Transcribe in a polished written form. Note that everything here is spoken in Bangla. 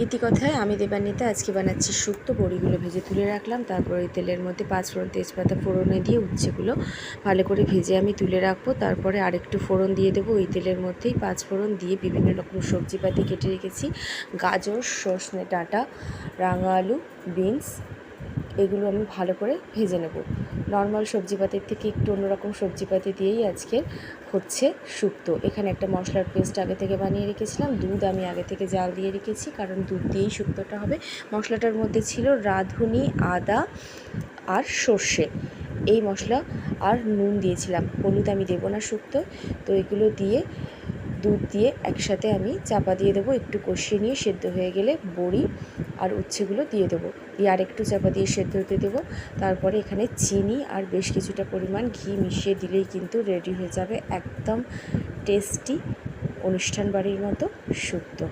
ইতিকথায় আমি দেবান্বিতা। আজকে বানাচ্ছি শুক্তো। বড়িগুলো ভেজে তুলে রাখলাম, তারপর ওই তেলের মধ্যে পাঁচফোড়ন তেজপাতা ফোড়নে দিয়ে উচ্ছেগুলো ভালো করে ভেজে আমি তুলে রাখবো। তারপরে আরেকটু ফোড়ন দিয়ে দেবো। ওই তেলের মধ্যেই পাঁচফোড়ন দিয়ে বিভিন্ন রকম সবজিপাতি কেটে রেখেছি, গাজর, সজনে ডাঁটা, রাঙা আলু, বিনস, এগুলো আমি ভালো করে ভেজে নেব। নর্মাল সবজিপাতির থেকে একটু অন্যরকম সবজিপাতি দিয়েই আজকে হচ্ছে শুক্তো। এখানে একটা মশলার পেস্ট আগে থেকে বানিয়ে রেখেছিলাম। দুধ আমি আগে থেকে জাল দিয়ে রেখেছি, কারণ দুধ দিয়েই শুক্তোটা হবে। মশলাটার মধ্যে ছিল রাঁধুনি, আদা আর সর্ষে, এই মশলা আর নুন দিয়েছিলাম। হলুদ আমি দেবো না শুক্তো। তো এগুলো দিয়ে দুধ দিয়ে একসাথে আমি চাপা দিয়ে দেবো। একটু কষিয়ে নিয়ে সেদ্ধ হয়ে গেলে বড়ি আর উচ্ছেগুলো দিয়ে দেবো, দিয়ে আর একটু চাপা দিয়ে সেদ্ধ হতে দেবো। তারপরে এখানে চিনি আর বেশ কিছুটা পরিমাণ ঘি মিশিয়ে দিলেই কিন্তু রেডি হয়ে যাবে একদম টেস্টি অনুষ্ঠান বাড়ির মতো শুক্তো।